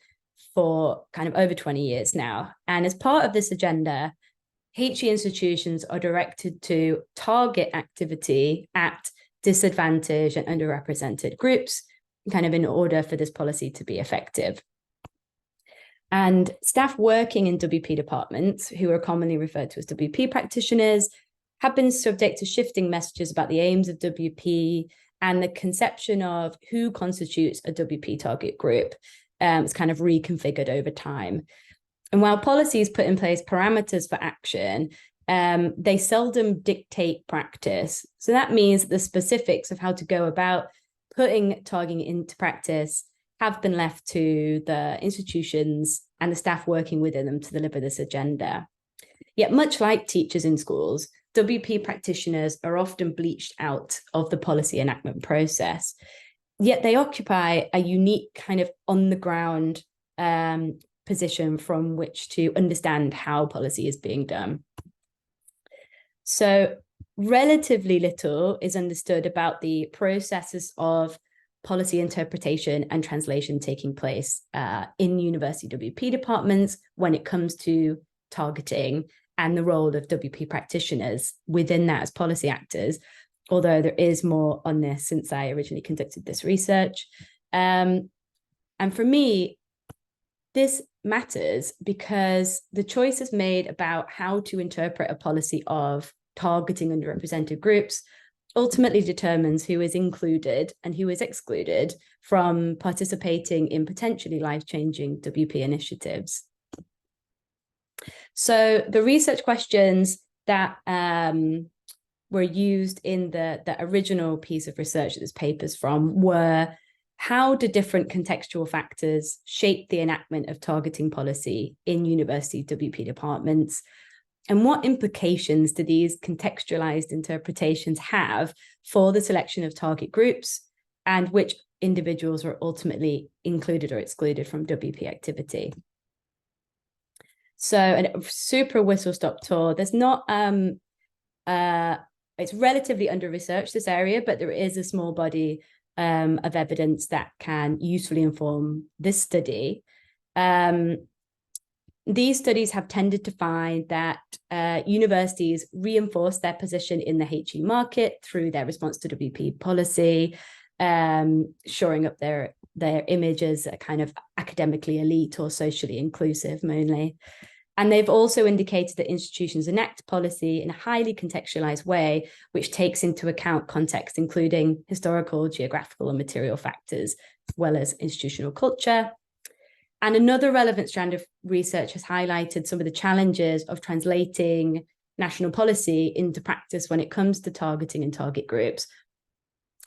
for kind of over 20 years now. And as part of this agenda, HE institutions are directed to target activity at disadvantaged and underrepresented groups, kind of in order for this policy to be effective. And staff working in WP departments, who are commonly referred to as WP practitioners, have been subject to shifting messages about the aims of WP and the conception of who constitutes a WP target group. It's kind of reconfigured over time. And while policies put in place parameters for action, they seldom dictate practice. So that means the specifics of how to go about putting targeting into practice have been left to the institutions and the staff working within them to deliver this agenda. Yet much like teachers in schools, WP practitioners are often bleached out of the policy enactment process, yet they occupy a unique kind of on-the-ground position from which to understand how policy is being done. So relatively little is understood about the processes of policy interpretation and translation taking place in university WP departments when it comes to targeting and the role of WP practitioners within that as policy actors, although there is more on this since I originally conducted this research. And for me, this matters because the choices made about how to interpret a policy of targeting underrepresented groups ultimately determines who is included and who is excluded from participating in potentially life-changing WP initiatives. So the research questions that were used in the original piece of research that this paper's from were, how do different contextual factors shape the enactment of targeting policy in university WP departments? And what implications do these contextualized interpretations have for the selection of target groups and which individuals are ultimately included or excluded from WP activity? So a super whistle-stop tour. There's not, it's relatively under-researched, this area, but there is a small body of evidence that can usefully inform this study. These studies have tended to find that universities reinforce their position in the HE market through their response to WP policy, shoring up their image as a kind of academically elite or socially inclusive mainly. And they've also indicated that institutions enact policy in a highly contextualized way, which takes into account context, including historical, geographical, and material factors, as well as institutional culture. And another relevant strand of research has highlighted some of the challenges of translating national policy into practice when it comes to targeting and target groups,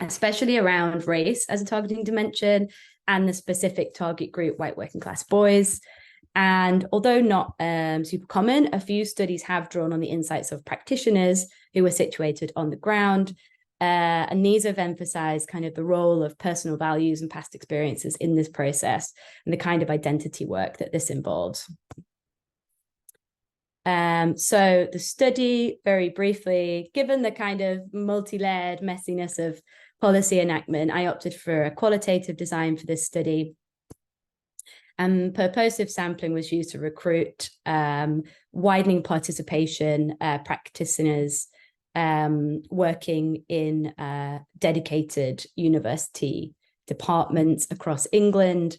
especially around race as a targeting dimension and the specific target group, white working class boys. And although not super common, a few studies have drawn on the insights of practitioners who are situated on the ground. And these have emphasized kind of the role of personal values and past experiences in this process and the kind of identity work that this involves. So the study, very briefly, given the kind of multi-layered messiness of policy enactment, I opted for a qualitative design for this study. And purposive sampling was used to recruit widening participation practitioners working in dedicated university departments across England.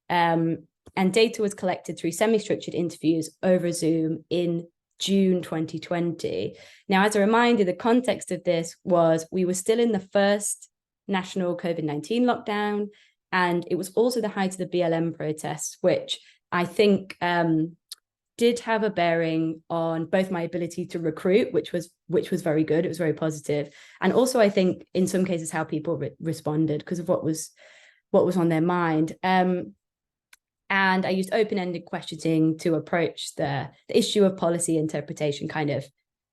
And data was collected through semi-structured interviews over Zoom in June 2020. Now, as a reminder, the context of this was we were still in the first national COVID-19 lockdown, and it was also the height of the BLM protests, which I think did have a bearing on both my ability to recruit, which was very good. It was very positive, and also I think in some cases how people responded because of what was on their mind. And I used open-ended questioning to approach the issue of policy interpretation kind of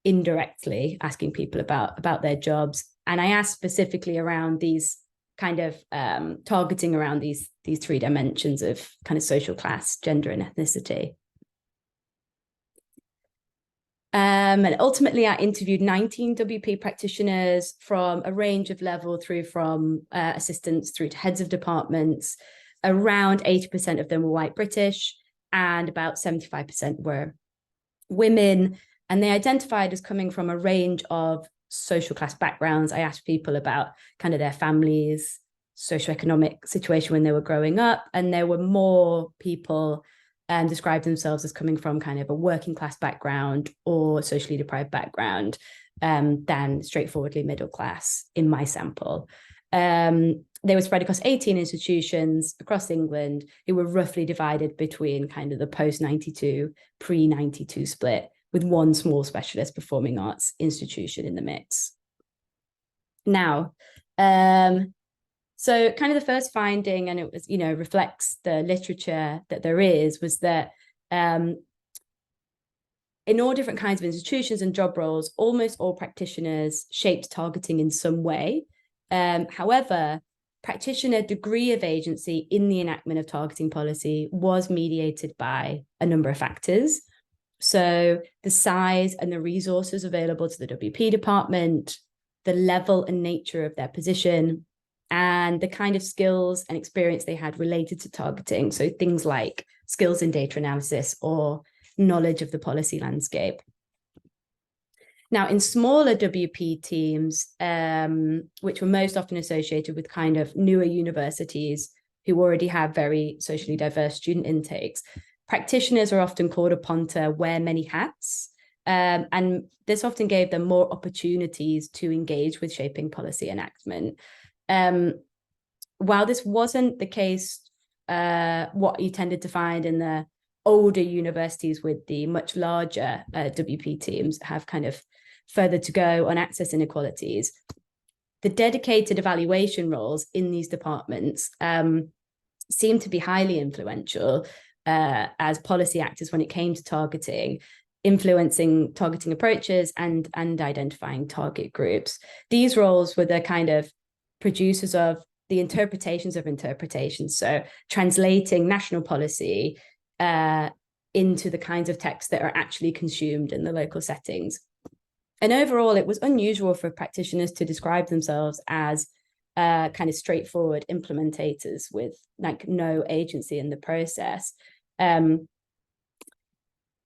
indirectly, asking people about their jobs. And I asked specifically around these kind of targeting around these three dimensions of kind of social class, gender, and ethnicity. And ultimately, I interviewed 19 WP practitioners from a range of level through from assistants through to heads of departments. Around 80% of them were white British, and about 75% were women. And they identified as coming from a range of social class backgrounds. I asked people about kind of their families, socioeconomic situation when they were growing up, and there were more people described themselves as coming from kind of a working class background or socially deprived background than straightforwardly middle class in my sample. They were spread across 18 institutions across England, who were roughly divided between kind of the post-92, pre-92 split, with one small specialist performing arts institution in the mix. Now, so kind of the first finding, and it was, reflects the literature that there is, was that in all different kinds of institutions and job roles, almost all practitioners shaped targeting in some way. However, practitioner degree of agency in the enactment of targeting policy was mediated by a number of factors. So the size and the resources available to the WP department, the level and nature of their position, and the kind of skills and experience they had related to targeting. So things like skills in data analysis or knowledge of the policy landscape. Now, in smaller WP teams, which were most often associated with kind of newer universities who already have very socially diverse student intakes, practitioners are often called upon to wear many hats. And this often gave them more opportunities to engage with shaping policy enactment. While this wasn't the case, what you tended to find in the older universities with the much larger WP teams have kind of further to go on access inequalities, the dedicated evaluation roles in these departments seem to be highly influential as policy actors when it came to targeting, influencing targeting approaches and identifying target groups. These roles were the kind of producers of the interpretations of interpretations, so translating national policy into the kinds of texts that are actually consumed in the local settings. And overall, it was unusual for practitioners to describe themselves as kind of straightforward implementators with like no agency in the process. And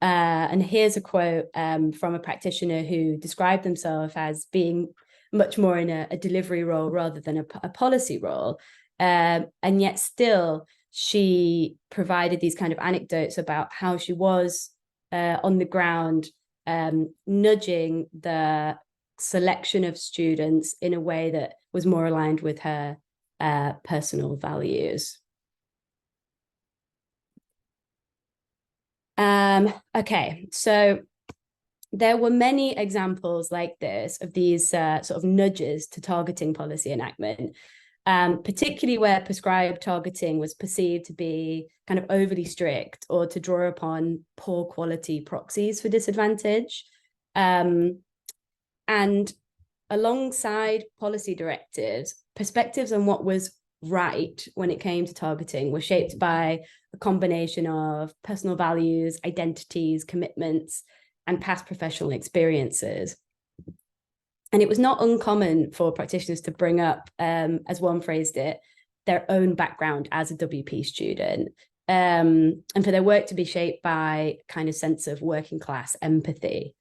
here's a quote from a practitioner who described themselves as being much more in a delivery role rather than a policy role. And yet still, she provided these kind of anecdotes about how she was on the ground, nudging the selection of students in a way that was more aligned with her personal values. Okay, so there were many examples like this of these sort of nudges to targeting policy enactment, particularly where prescribed targeting was perceived to be kind of overly strict or to draw upon poor quality proxies for disadvantage. And alongside policy directives, perspectives on what was right when it came to targeting were shaped by a combination of personal values, identities, commitments, and past professional experiences. And it was not uncommon for practitioners to bring up, as one phrased it, their own background as a WP student, and for their work to be shaped by kind of sense of working class empathy.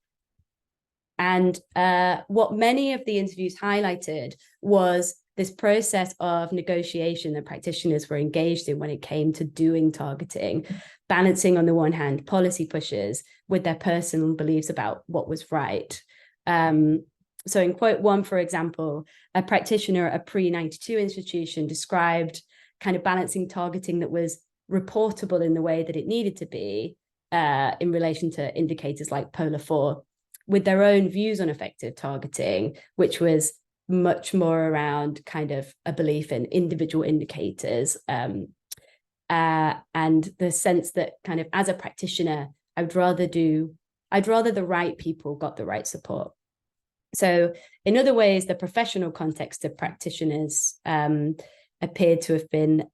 And what many of the interviews highlighted was this process of negotiation that practitioners were engaged in when it came to doing targeting, balancing on the one hand policy pushes with their personal beliefs about what was right. So in quote one, for example, a practitioner at a pre-92 institution described kind of balancing targeting that was reportable in the way that it needed to be in relation to indicators like Polar 4, with their own views on effective targeting, which was much more around kind of a belief in individual indicators and the sense that kind of as a practitioner, I'd rather the right people got the right support. So in other ways, the professional context of practitioners appeared to have been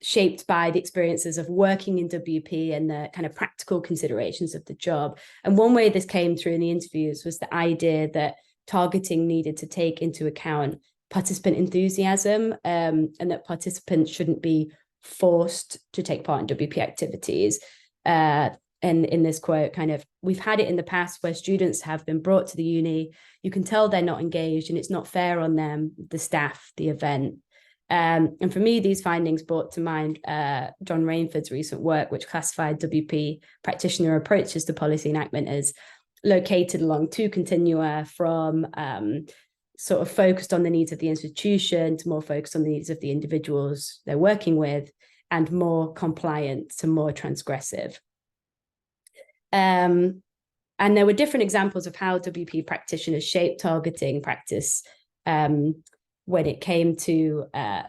shaped by the experiences of working in WP and the kind of practical considerations of the job. And one way this came through in the interviews was the idea that targeting needed to take into account participant enthusiasm and that participants shouldn't be forced to take part in WP activities. And in this quote, kind of, we've had it in the past where students have been brought to the uni, you can tell they're not engaged and it's not fair on them, the staff, the event. And for me, these findings brought to mind John Rainford's recent work, which classified WP practitioner approaches to policy enactment as located along two continua from sort of focused on the needs of the institution to more focused on the needs of the individuals they're working with, and more compliant to more transgressive. And there were different examples of how WP practitioners shaped targeting practice when it came to, oh,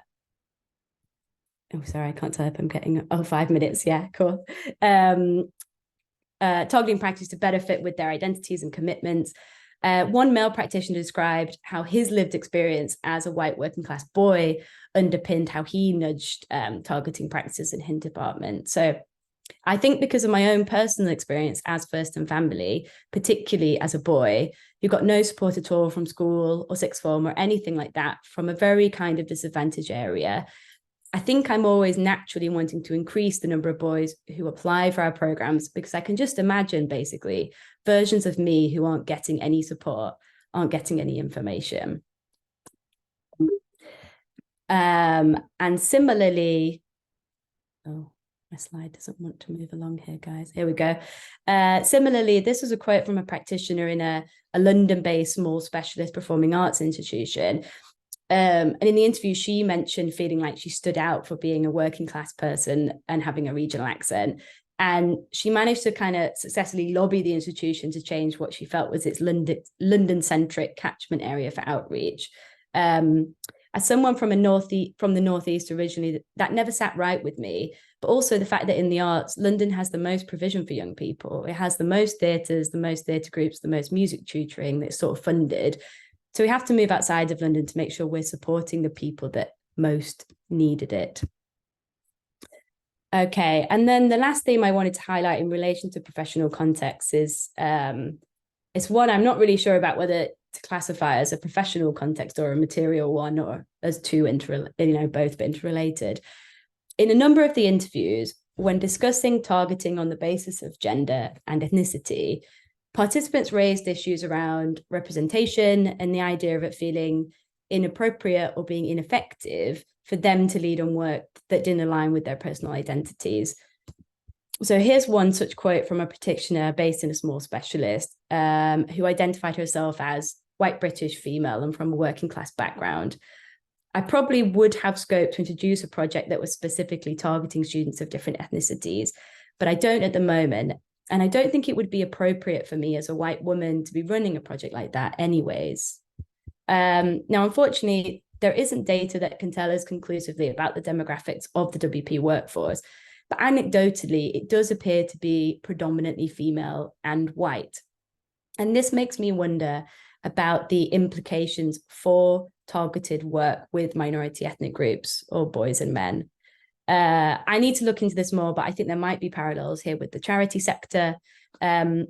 sorry, I can't type, I'm getting, 5 minutes, yeah, cool. Targeting practice to better fit with their identities and commitments. One male practitioner described how his lived experience as a white working class boy underpinned how he nudged targeting practices in his department. So I think because of my own personal experience as first and family, particularly as a boy who got no support at all from school or sixth form or anything like that, from a very kind of disadvantaged area, I think I'm always naturally wanting to increase the number of boys who apply for our programs, because I can just imagine basically versions of me who aren't getting any support, aren't getting any information. And similarly, oh, my slide doesn't want to move along here, guys. Here we go. Similarly, this was a quote from a practitioner in a London-based small specialist performing arts institution. And in the interview, she mentioned feeling like she stood out for being a working class person and having a regional accent. And she managed to kind of successfully lobby the institution to change what she felt was its London-centric catchment area for outreach. As someone from the Northeast originally, that never sat right with me. But also the fact that in the arts, London has the most provision for young people. It has the most theatres, the most theatre groups, the most music tutoring that's sort of funded. So we have to move outside of London to make sure we're supporting the people that most needed it. Okay, and then the last theme I wanted to highlight in relation to professional context is it's one I'm not really sure about whether to classify as a professional context or a material one, or as two both interrelated. In a number of the interviews, when discussing targeting on the basis of gender and ethnicity, participants raised issues around representation and the idea of it feeling inappropriate or being ineffective for them to lead on work that didn't align with their personal identities. So here's one such quote from a practitioner based in a small specialist who identified herself as white British female and from a working class background. I probably would have scope to introduce a project that was specifically targeting students of different ethnicities, but I don't at the moment. And I don't think it would be appropriate for me as a white woman to be running a project like that anyways. Now, unfortunately, there isn't data that can tell us conclusively about the demographics of the WP workforce, but anecdotally, it does appear to be predominantly female and white. And this makes me wonder about the implications for targeted work with minority ethnic groups or boys and men. I need to look into this more, but I think there might be parallels here with the charity sector. And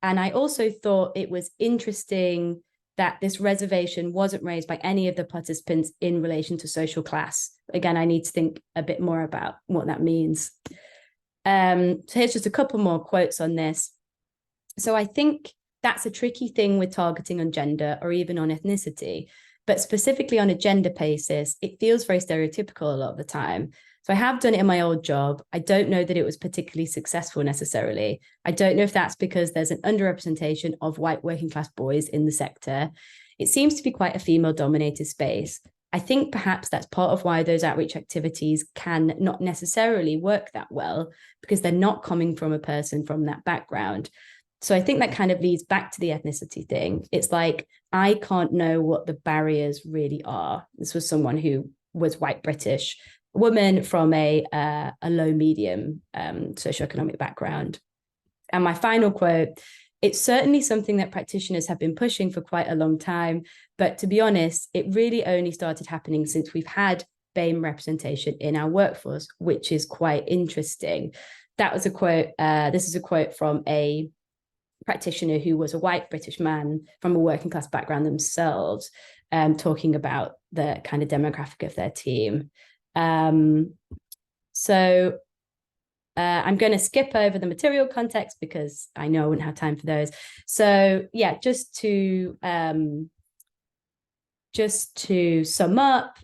I also thought it was interesting that this reservation wasn't raised by any of the participants in relation to social class. Again, I need to think a bit more about what that means. So here's just a couple more quotes on this. So I think that's a tricky thing with targeting on gender or even on ethnicity, but specifically on a gender basis, it feels very stereotypical a lot of the time. So I have done it in my old job. I don't know that it was particularly successful necessarily. I don't know if that's because there's an underrepresentation of white working class boys in the sector. It seems to be quite a female dominated space. I think perhaps that's part of why those outreach activities can not necessarily work that well, because they're not coming from a person from that background. So I think that kind of leads back to the ethnicity thing. It's like, I can't know what the barriers really are. This was someone who was white British, woman from a low medium socioeconomic background. And my final quote, it's certainly something that practitioners have been pushing for quite a long time. But to be honest, it really only started happening since we've had BAME representation in our workforce, which is quite interesting. That was a quote. This is a quote from a practitioner who was a white British man from a working class background themselves, talking about the kind of demographic of their team. So I'm going to skip over the material context because I know I wouldn't have time for those. So yeah, just to sum up,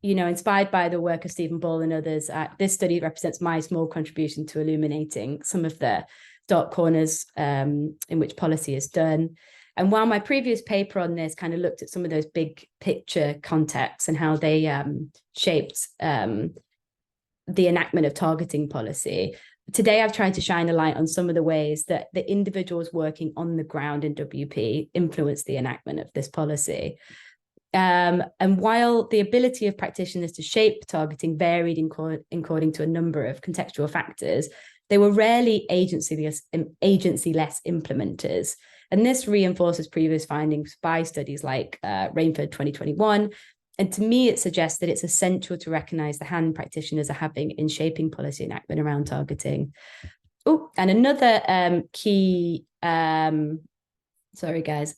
inspired by the work of Stephen Ball and others, this study represents my small contribution to illuminating some of the dark corners in which policy is done. And while my previous paper on this kind of looked at some of those big picture contexts and how they shaped the enactment of targeting policy, today I've tried to shine a light on some of the ways that the individuals working on the ground in WP influence the enactment of this policy. And while the ability of practitioners to shape targeting varied according to a number of contextual factors, they were rarely agency-less implementers. And this reinforces previous findings by studies like Rainford 2021. And to me, it suggests that it's essential to recognize the hand practitioners are having in shaping policy enactment around targeting. Oh, and another key, sorry, guys.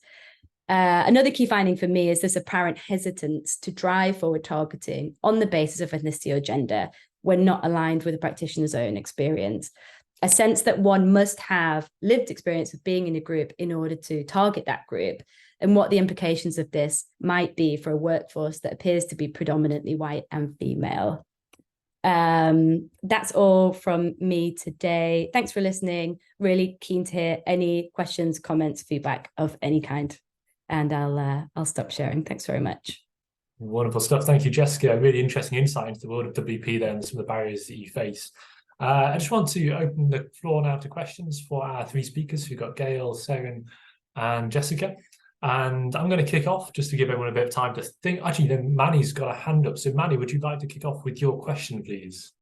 Another key finding for me is this apparent hesitance to drive forward targeting on the basis of ethnicity or gender when not aligned with the practitioner's own experience. A sense that one must have lived experience of being in a group in order to target that group, and what the implications of this might be for a workforce that appears to be predominantly white and female. That's all from me today. Thanks for listening. Really keen to hear any questions, comments, feedback of any kind. And I'll stop sharing. Thanks very much. Wonderful stuff. Thank you, Jessica. Really interesting insight into the world of WP there and some of the barriers that you face. I just want to open the floor now to questions for our three speakers. We've got Gail, Seren, and Jessica. And I'm going to kick off just to give everyone a bit of time to think. Actually, then Manny's got a hand up. So Manny, would you like to kick off with your question, please?